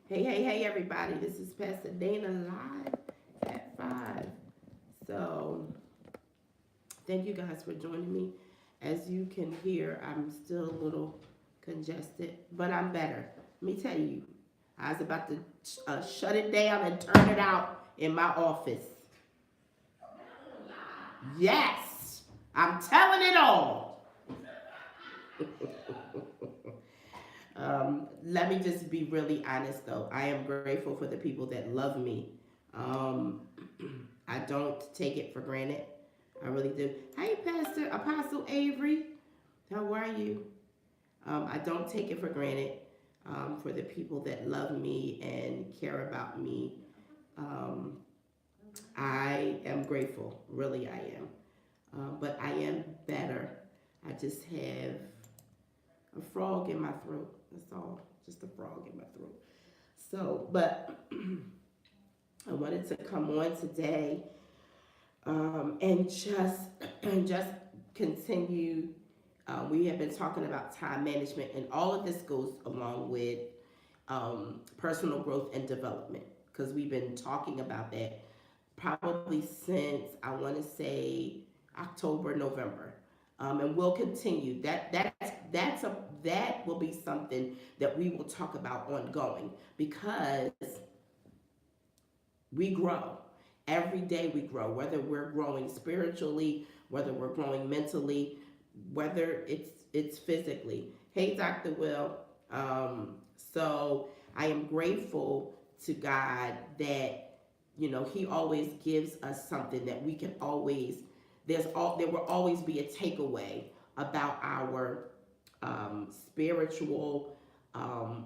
Hey, everybody. This is Pastor Dana live at 5. So, thank you guys for joining me. As you can hear, I'm still a little congested, but I'm better. Let me tell you, I was about to shut it down and turn it out in my office. Yes, I'm telling it all. Let me just be really honest though. I am grateful for the people that love me. Um, I don't take it for granted. I really do. Hey, Pastor Apostle Avery, how are you? I don't take it for granted for the people that love me and care about me. Um, I am grateful, really, I am. But I am better. I just have a frog in my throat. That's all. Just a frog in my throat. So, but I wanted to come on today and just and just continue. We have been talking about time management, and all of this goes along with personal growth and development because we've been talking about that probably since I want to say October, November, and we'll continue. That will be something that we will talk about ongoing because we grow. Every day we grow, whether we're growing spiritually, whether we're growing mentally, whether it's physically. Hey, Dr. Will. So I am grateful to God that He always gives us something that we can always. There will always be a takeaway about our spiritual,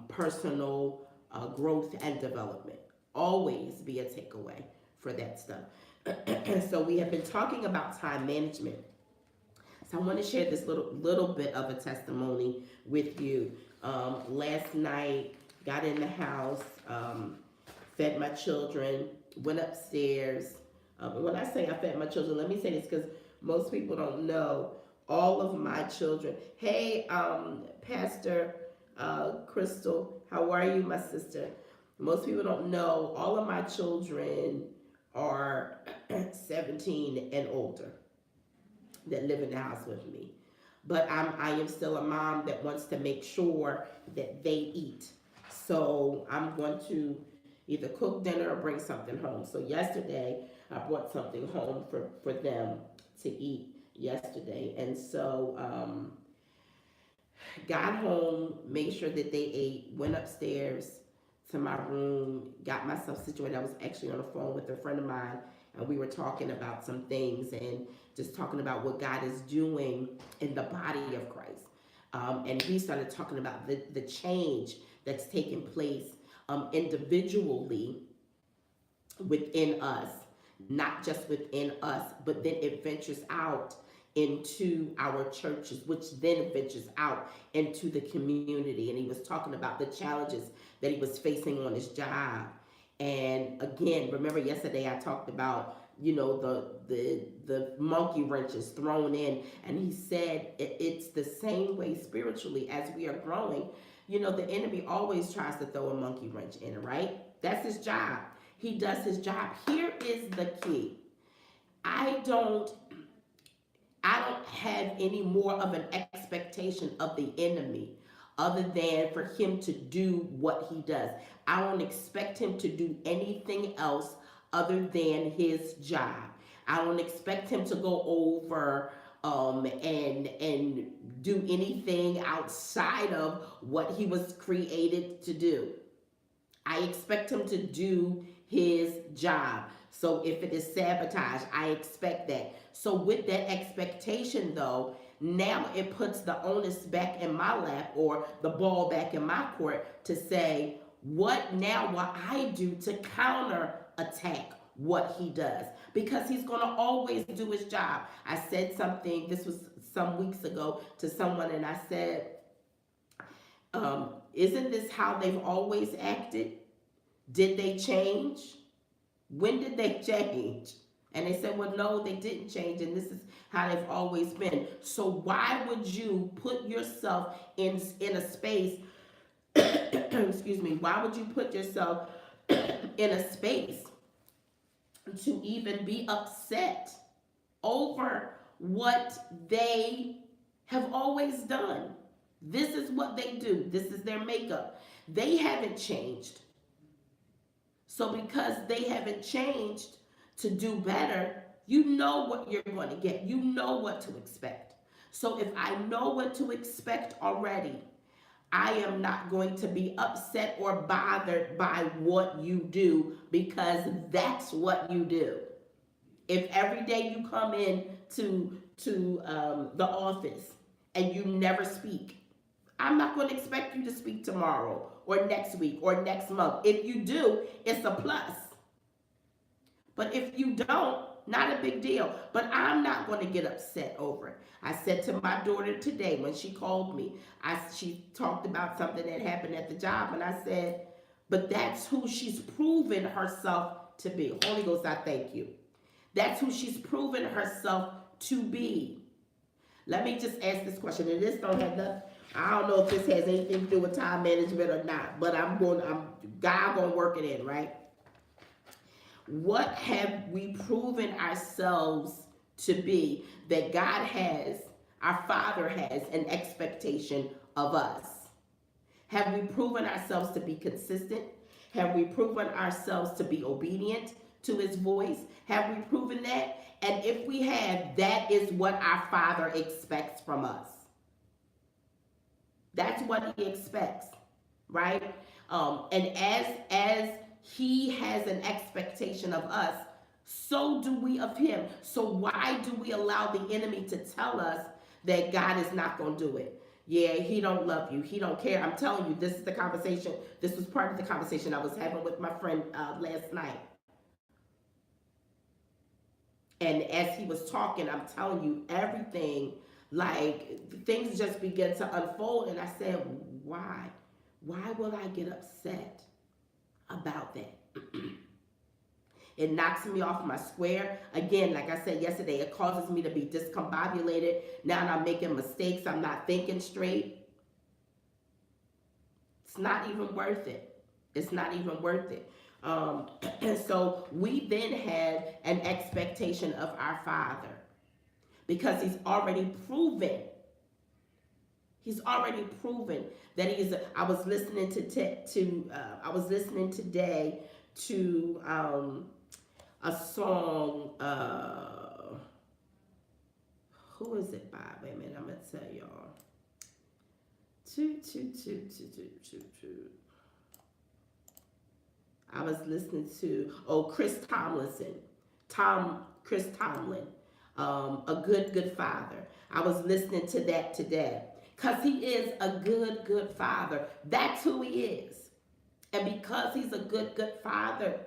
personal growth and development. Always be a takeaway for that stuff. So we have been talking about time management. So I want to share this little bit of a testimony with you. Last night, got in the house, fed my children, went upstairs. And when I say I fed my children, let me say this because most people don't know. All of my children. Hey, Pastor Crystal, how are you, my sister? Most people don't know. All of my children are 17 and older that live in the house with me. But I am still a mom that wants to make sure that they eat. So I'm going to either cook dinner or bring something home. So yesterday I brought something home for them to eat yesterday. And so got home, made sure that they ate, went upstairs to my room, got myself situated. I was actually on the phone with a friend of mine, and we were talking about some things and just talking about what God is doing in the body of Christ. And he started talking about the change that's taking place individually within us, not just within us, but then it ventures out into our churches, which then ventures out into the community. And he was talking about the challenges that he was facing on his job. And again, remember yesterday I talked about the monkey wrenches thrown in, and he said it's the same way spiritually as we are growing. The enemy always tries to throw a monkey wrench in, right? That's his job. He does his job. Here is the key. I don't have any more of an expectation of the enemy other than for him to do what he does. I don't expect him to do anything else other than his job. I don't expect him to go over and do anything outside of what he was created to do. I expect him to do his job. So if it is sabotage, I expect that. So with that expectation though, now it puts the onus back in my lap or the ball back in my court to say, what now will I do to counter attack what he does? Because he's going to always do his job. I said something, this was some weeks ago, to someone, and I said, isn't this how they've always acted? Did they change? When did they change? And they said, well, no, they didn't change, and this is how they've always been. So why would you put yourself in a space excuse me, why would you put yourself in a space to even be upset over what they have always done? This is what they do. This is their makeup. They haven't changed. So because they haven't changed to do better, you know what you're going to get. You know what to expect. So if I know what to expect already, I am not going to be upset or bothered by what you do, because that's what you do. If every day you come in to the office and you never speak, I'm not going to expect you to speak tomorrow or next week or next month. If you do, it's a plus. But if you don't, not a big deal. But I'm not going to get upset over it. I said to my daughter today when she called me, she talked about something that happened at the job, and I said, but that's who she's proven herself to be. Holy Ghost, I thank you. That's who she's proven herself to be. Let me just ask this question, and this don't have nothing. I don't know if this has anything to do with time management or not, but God gonna work it in, right? What have we proven ourselves to be that God has, our Father has an expectation of us? Have we proven ourselves to be consistent? Have we proven ourselves to be obedient to his voice? Have we proven that? And if we have, that is what our Father expects from us. That's what he expects, right? And as he has an expectation of us, so do we of him. So why do we allow the enemy to tell us that God is not going to do it? Yeah, he don't love you. He don't care. I'm telling you, this is the conversation. This was part of the conversation I was having with my friend last night. And as he was talking, I'm telling you, everything, like, things just began to unfold. And I said, why? Why will I get upset about that? It knocks me off my square. Again, like I said yesterday, it causes me to be discombobulated. Now I'm making mistakes. I'm not thinking straight. It's not even worth it. It's not even worth it. And so we then had an expectation of our Father, because he's already proven. He's already proven that he is. I was listening I was listening today to a song. Who is it by? Wait a minute, I'm gonna tell y'all. I was listening to Chris Tomlin, a good father. I was listening to that today, because he is a good father. That's who he is. And because he's a good father,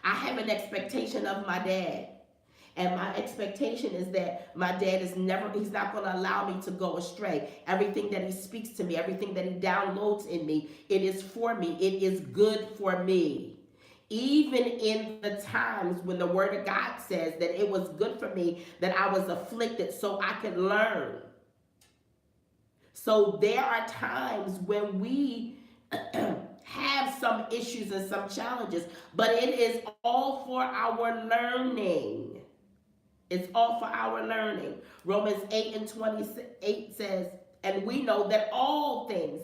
I have an expectation of my dad. And my expectation is that my dad he's not going to allow me to go astray. Everything that he speaks to me, everything that he downloads in me, it is for me. It is good for me. Even in the times when the word of God says that it was good for me, that I was afflicted so I could learn. So there are times when we have some issues and some challenges, but it is all for our learning. It's all for our learning. Romans 8:28 says, and we know that all things,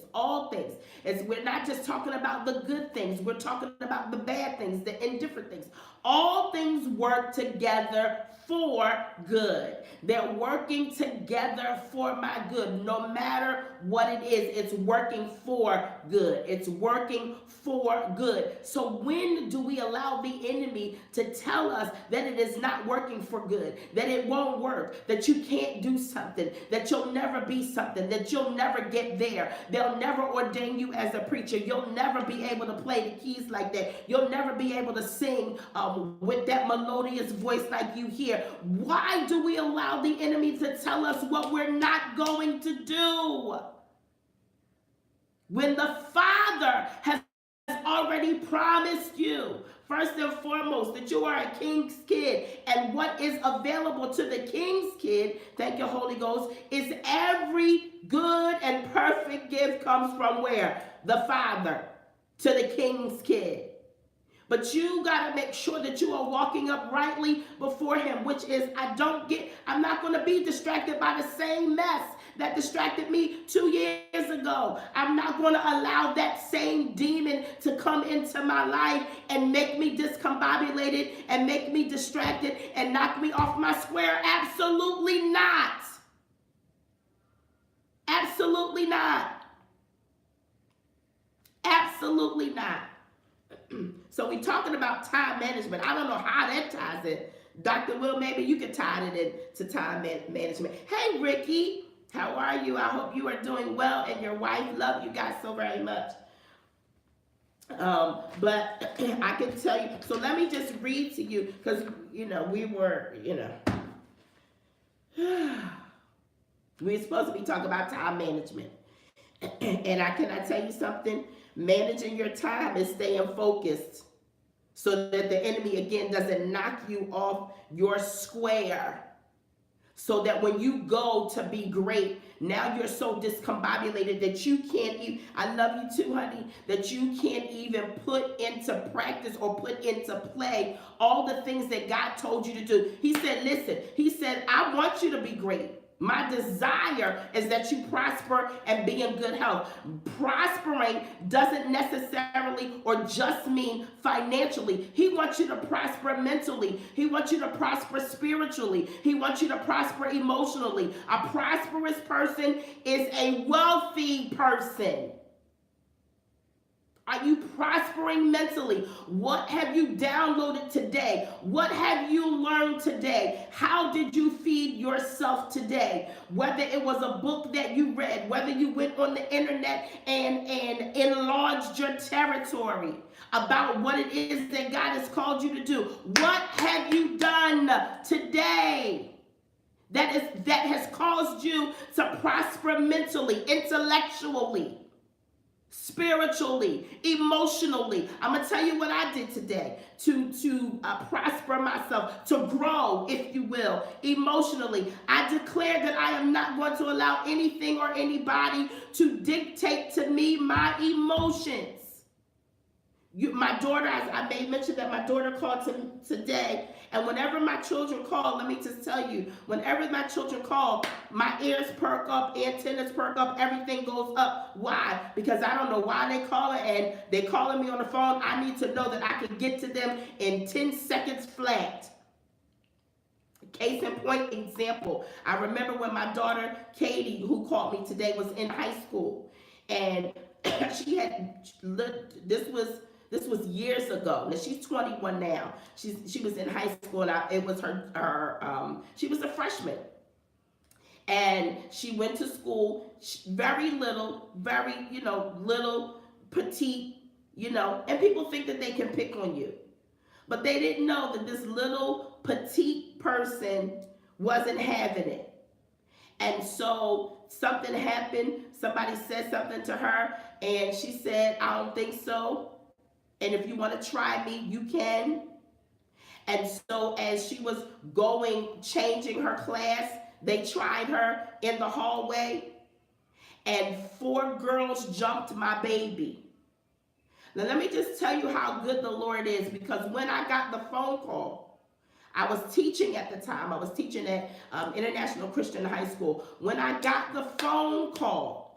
we're not just talking about the good things, we're talking about the bad things, the indifferent things. All things work together for good. They're working together for my good. No matter what it is, it's working for good. It's working for good. So when do we allow the enemy to tell us that it is not working for good, that it won't work, that you can't do something, that you'll never be something, that you'll never get there, they'll never ordain you as a preacher, you'll never be able to play the keys like that, you'll never be able to sing with that melodious voice like you hear? Why do we allow the enemy to tell us what we're not going to do, when the Father has already promised you? first and foremost, that you are a king's kid. And what is available to the king's kid, thank you, Holy Ghost, is every good and perfect gift comes from where? The Father to the king's kid. But you got to make sure that you are walking uprightly before him, which is I'm not going to be distracted by the same mess that distracted me 2 years ago. I'm not going to allow that same demon to come into my life and make me discombobulated and make me distracted and knock me off my square. Absolutely not. Absolutely not. Absolutely not. So we're talking about time management. I don't know how that ties in. Dr. Will, maybe you could tie it in to time management. Hey, Ricky, how are you? I hope you are doing well and your wife. Love you guys so very much. But I can tell you, so let me just read to you, because, we were supposed to be talking about time management. And can I tell you something? Managing your time is staying focused so that the enemy, again, doesn't knock you off your square. So that when you go to be great, now you're so discombobulated that you can't even, I love you too, honey, that you can't even put into practice or put into play all the things that God told you to do. He said, listen, he said, I want you to be great. My desire is that you prosper and be in good health. Prospering doesn't necessarily or just mean financially. He wants you to prosper mentally. He wants you to prosper spiritually. He wants you to prosper emotionally. A prosperous person is a wealthy person. Are you prospering mentally? What have you downloaded today? What have you learned today? How did you feed yourself today? Whether it was a book that you read, whether you went on the internet and enlarged your territory about what it is that God has called you to do. What have you done today that has caused you to prosper mentally, intellectually, spiritually, emotionally? I'm going to tell you what I did today to prosper myself, to grow, if you will, emotionally. I declared that I am not going to allow anything or anybody to dictate to me my emotions. My daughter, I may mention that my daughter called today, and whenever my children call, let me just tell you, whenever my children call, my ears perk up, antennas perk up, everything goes up. Why? Because I don't know why they call it, and they're calling me on the phone. I need to know that I can get to them in 10 seconds flat. Case in point example, I remember when my daughter, Katie, who called me today, was in high school, and she had, this was years ago. Now she's 21 now. She was in high school, and it was she was a freshman. And she went to school, very little, very, little, petite, and people think that they can pick on you. But they didn't know that this little petite person wasn't having it. And so something happened. Somebody said something to her, and she said, I don't think so. And if you want to try me, you can. And so as she was changing her class, they tried her in the hallway, and 4 girls jumped my baby. Now, let me just tell you how good the Lord is, because when I got the phone call, I was teaching at the time. I was teaching at International Christian High School. When I got the phone call,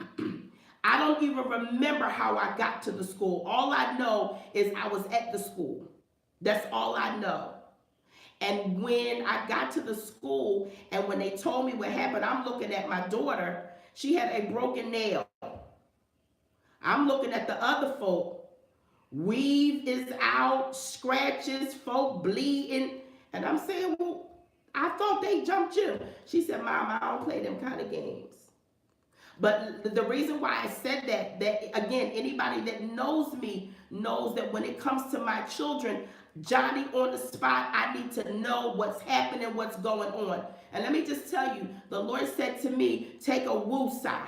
I don't even remember how I got to the school. All I know is I was at the school. That's all I know. And when I got to the school, and when they told me what happened, I'm looking at my daughter. She had a broken nail. I'm looking at the other folk. Weave is out, scratches, folk bleeding. And I'm saying, well, I thought they jumped you. She said, Mom, I don't play them kind of games. But the reason why I said that again, anybody that knows me knows that when it comes to my children, Johnny on the spot, I need to know what's happening, what's going on. And let me just tell you, the Lord said to me, take a woosah,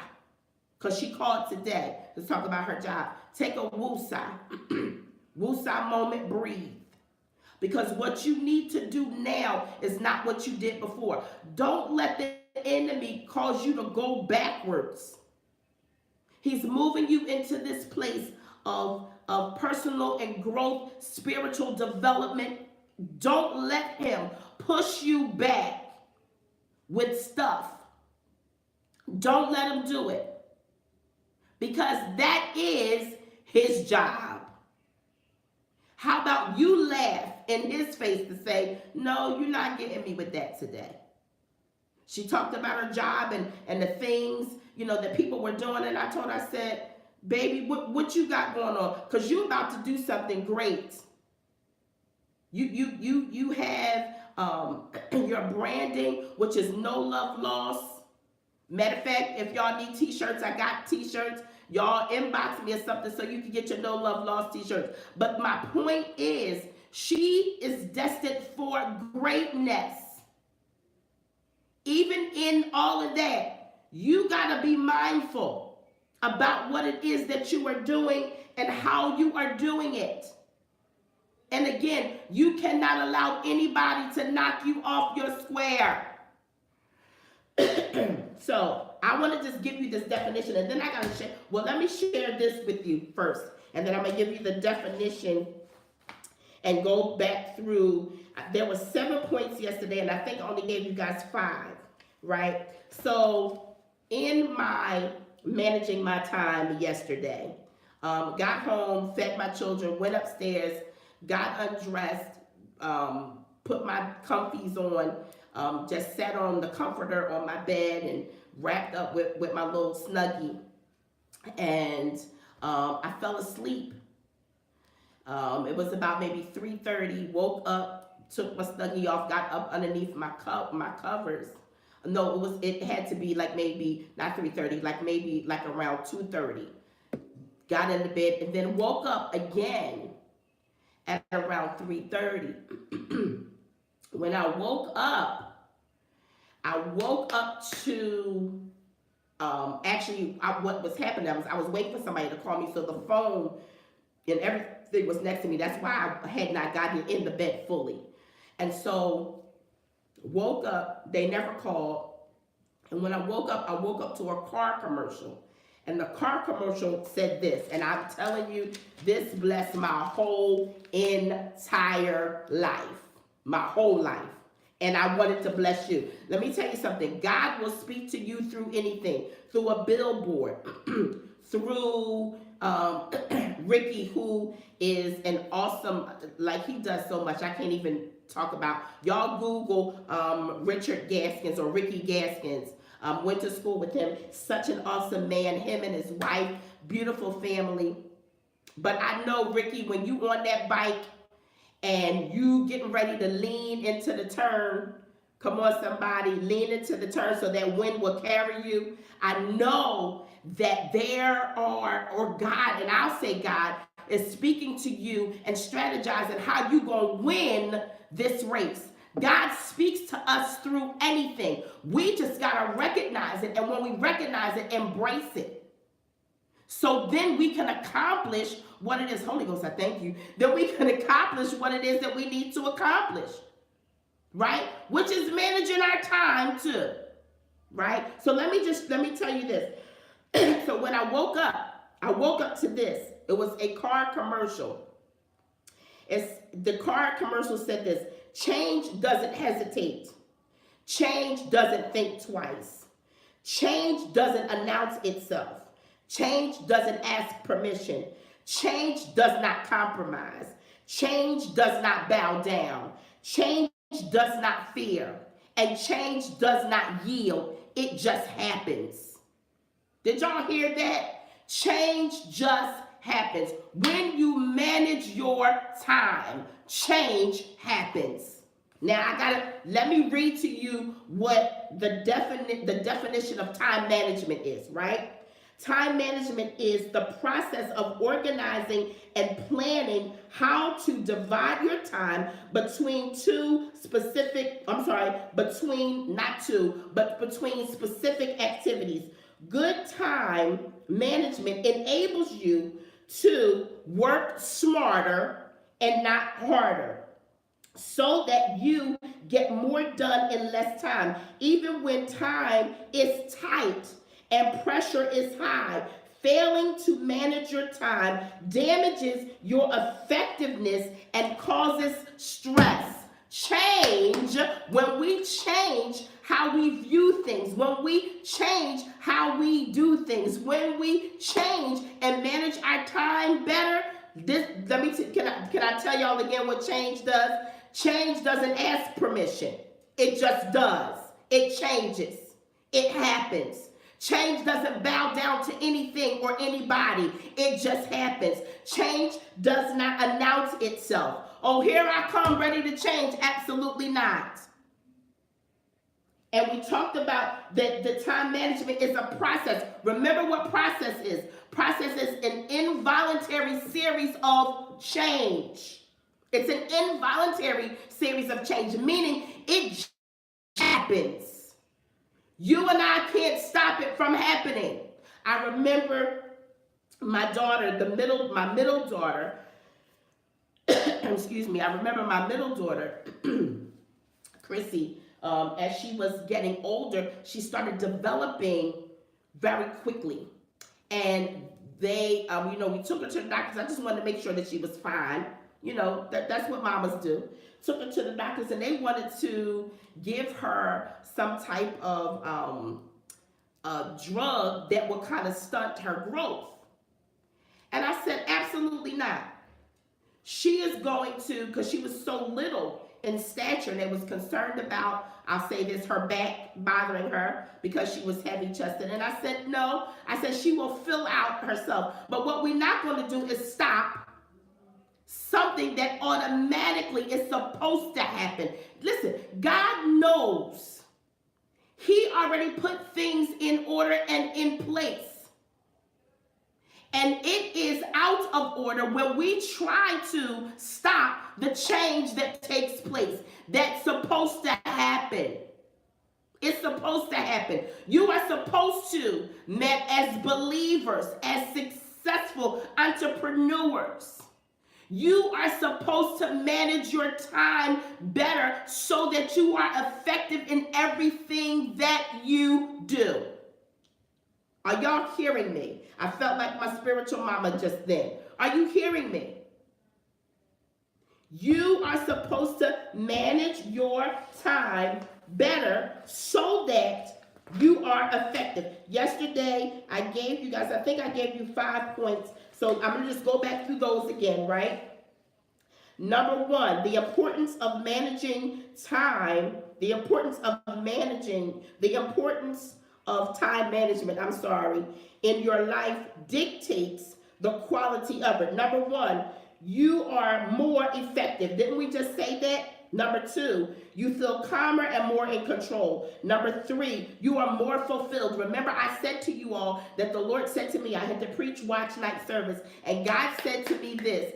because she called today to talk about her job. Take a woosah. Woosah moment, breathe. Because what you need to do now is not what you did before. Don't let the enemy cause you to go backwards. He's moving you into this place of personal and growth, spiritual development. Don't let him push you back with stuff. Don't let him do it. Because that is his job. How about you laugh in his face to say, no, you're not getting me with that today. She talked about her job and the things, that people were doing. And I told her, I said, baby, what you got going on? Because you're about to do something great. You have your branding, which is no love lost. Matter of fact, if y'all need t-shirts, I got t-shirts. Y'all inbox me or something so you can get your no love lost t-shirts. But my point is, she is destined for greatness. Even in all of that, you got to be mindful about what it is that you are doing and how you are doing it. And again, you cannot allow anybody to knock you off your square. So I want to just give you this definition, and then I got to share. Well, let me share this with you first, and then I'm going to give you the definition and go back through. There were 7 points yesterday, and I think I only gave you guys 5, right? So in my managing my time yesterday, got home, fed my children, went upstairs, got undressed, put my comfies on, just sat on the comforter on my bed and wrapped up with my little Snuggie. And I fell asleep. It was about maybe 3:30, woke up, took my Snuggie off, got up underneath my covers. No, it had to be like maybe, not 3:30, maybe around 2:30. Got into bed and then woke up again at around 3:30. When I woke up to, what was happening, I was waiting for somebody to call me, so the phone and everything was next to me. That's why I had not gotten in the bed fully. And so, woke up, they never called, and when I woke up to a car commercial. And the car commercial said this, and I'm telling you, this blessed my whole entire life. My whole life. And I wanted to bless you. Let me tell you something. God will speak to you through anything. Through a billboard. Through Ricky, who is an awesome, he does so much. I can't even talk about. Y'all Google Richard Gaskins or Ricky Gaskins. Went to school with him. Such an awesome man. Him and his wife. Beautiful family. But I know, Ricky, when you on that bike, and you getting ready to lean into the turn, come on somebody, lean into the turn so that wind will carry you. I know that there are, or God, and I'll say God, is speaking to you and strategizing how you gonna win this race. God speaks to us through anything. We just gotta recognize it, and when we recognize it, embrace it. So then we can accomplish what it is. Holy Ghost, I thank you. That we can accomplish what it is that we need to accomplish. Right? Which is managing our time too. Right? So let me tell you this. So when I woke up to this. It was a car commercial. The car commercial said this: change doesn't hesitate. Change doesn't think twice. Change doesn't announce itself. Change doesn't ask permission. Change does not compromise. Change does not bow down. Change does not fear. And change does not yield. It just happens. Did y'all hear that? Change just happens. When you manage your time, change happens. Now let me read to you what the definition of time management is, right? Time management is the process of organizing and planning how to divide your time between specific activities. Good time management enables you to work smarter and not harder. so that you get more done in less time. Even when time is tight and pressure is high, failing to manage your time damages your effectiveness and causes stress. Change, when we change how we view things, when we change how we do things, when we change and manage our time better. Can I tell y'all again what change does? Change doesn't ask permission. It just does. It changes. It happens. Change doesn't bow down to anything or anybody. It just happens. Change does not announce itself. Oh, here I come ready to change. Absolutely not. And we talked about that the time management is a process. Remember what process is. Process is an involuntary series of change. It's an involuntary series of change, meaning it happens. You and I can't stop it from happening. I remember my daughter, my middle daughter, excuse me, I remember my middle daughter, Chrissy, as she was getting older, she started developing very quickly. And they, we took her to the doctors. I just wanted to make sure that she was fine. That's what mamas do. Took her to the doctors, and they wanted to give her some type of drug that would kind of stunt her growth. And I said, absolutely not. She is going to, because she was so little in stature, and they was concerned about, I'll say this, her back bothering her because she was heavy chested. And I said, no. I said, she will fill out herself. But what we're not going to do is stop something that automatically is supposed to happen. Listen, God knows. He already put things in order and in place. And it is out of order when we try to stop the change that takes place. That's supposed to happen. It's supposed to happen. You are supposed to, as believers, as successful entrepreneurs, you are supposed to manage your time better so that you are effective in everything that you do. Are y'all hearing me? I felt like my spiritual mama just then. Are you hearing me? You are supposed to manage your time better so that you are effective. Yesterday, I gave you guys, I think I gave you 5 points. So I'm going to just go back through those again, right? Number 1, the importance of managing time, the importance of time management, in your life dictates the quality of it. Number 1, you are more effective. Didn't we just say that? Number 2, you feel calmer and more in control. Number 3, you are more fulfilled. Remember, I said to you all that the Lord said to me, I had to preach watch night service, and God said to me this.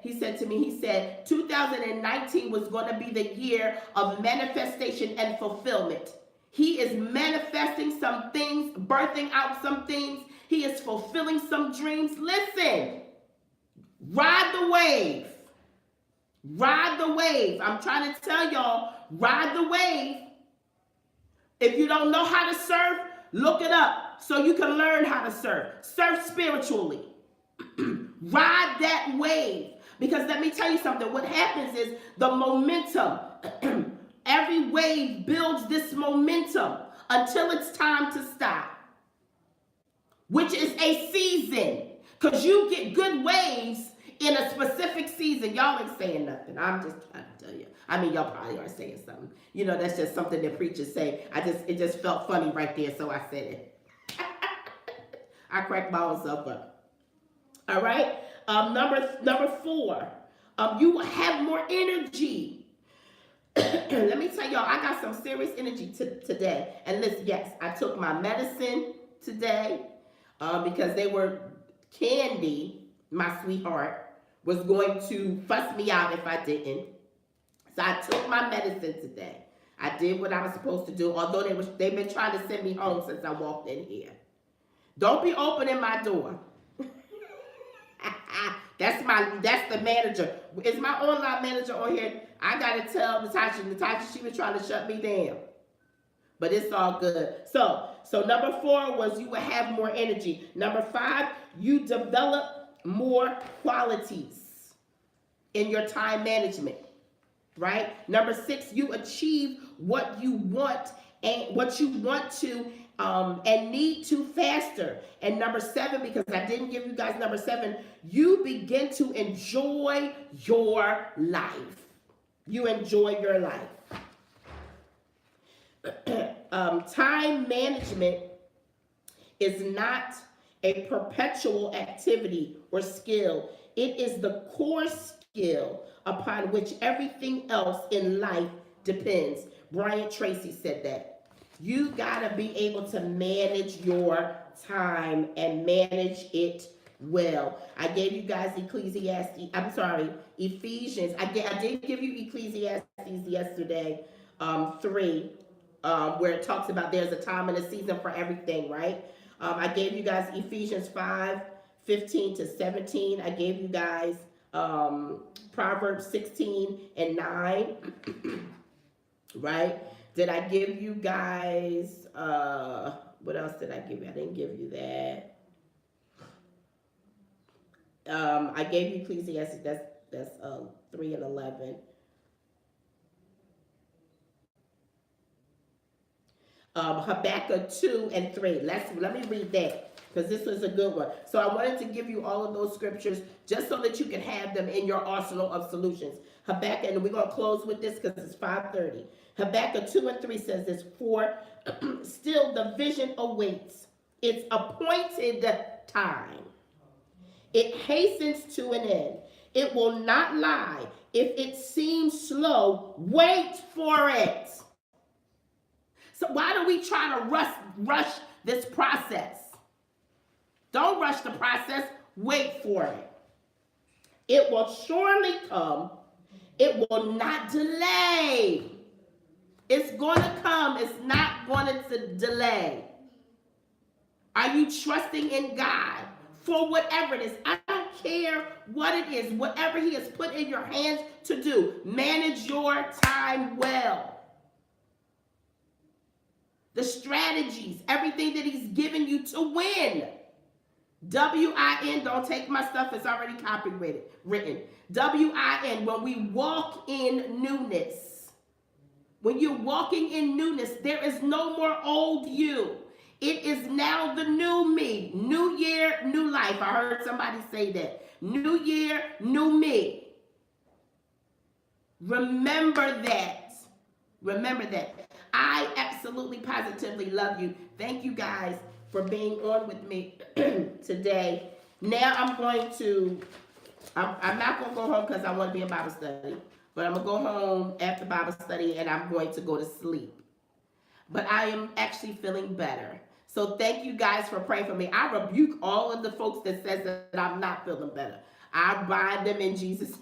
He said to me, 2019 was going to be the year of manifestation and fulfillment. He is manifesting some things, birthing out some things. He is fulfilling some dreams. Listen, ride the wave. Ride the wave. I'm trying to tell y'all, ride the wave. If you don't know how to surf, look it up so you can learn how to surf. Surf spiritually. Ride that wave. Because let me tell you something. What happens is the momentum. Every wave builds this momentum until it's time to stop, which is a season. Because you get good waves in a specific season. Y'all ain't saying nothing. I'm just trying to tell you. I mean, y'all probably are saying something. That's just something that preachers say. It just felt funny right there, so I said it. I cracked my own self up. All right. Number 4. You will have more energy. Let me tell y'all, I got some serious energy today. And listen, yes, I took my medicine today because Candy, my sweetheart, was going to fuss me out if I didn't. So I took my medicine today. I did what I was supposed to do, although they've been trying to send me home since I walked in here. Don't be opening my door. That's my that's the manager. Is my online manager on here? I gotta tell Natasha, she was trying to shut me down. But it's all good. So number 4 was you will have more energy. Number 5, you develop more qualities in your time management, right? Number 6, you achieve what you want to and need to faster. And number 7, because I didn't give you guys number 7, you begin to enjoy your life. You enjoy your life. Time management is not a perpetual activity or skill. It is the core skill upon which everything else in life depends. Brian Tracy said that. You gotta be able to manage your time and manage it well. I gave you guys Ephesians. I did give you Ecclesiastes yesterday, 3. Where it talks about there's a time and a season for everything, right? I gave you guys Ephesians 5:15-17. I gave you guys Proverbs 16:9, right? Did I give you guys, what else did I give you? I didn't give you that. I gave you Ecclesiastes, that's 3:11. Habakkuk 2:3. Let me read that because this was a good one. So I wanted to give you all of those scriptures just so that you can have them in your arsenal of solutions. Habakkuk, and we're going to close with this because it's 5:30. Habakkuk 2:3 says this: for still the vision awaits its appointed time. It hastens to an end. It will not lie. If it seems slow, wait for it. So why do we try to rush this process? Don't rush the process. Wait for it. It will surely come. It will not delay. It's going to come. It's not going to delay. Are you trusting in God for whatever it is? I don't care what it is. Whatever He has put in your hands to do, manage your time well. The strategies, everything that He's given you to win. W-I-N, don't take my stuff, it's already copyrighted, written. W-I-N, when we walk in newness. When you're walking in newness, there is no more old you. It is now the new me. New year, new life. I heard somebody say that. New year, new me. Remember that. Remember that. I absolutely positively love you. Thank you guys for being on with me today. Now I'm not going to go home because I want to be in Bible study. But I'm going to go home after Bible study and I'm going to go to sleep. But I am actually feeling better. So thank you guys for praying for me. I rebuke all of the folks that says that I'm not feeling better. I bind them in Jesus'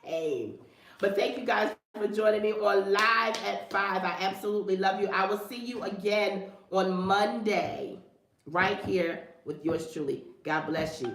name. But thank you guys for joining me on live at 5. I absolutely love you. I will see you again on Monday right here with yours truly. God bless you.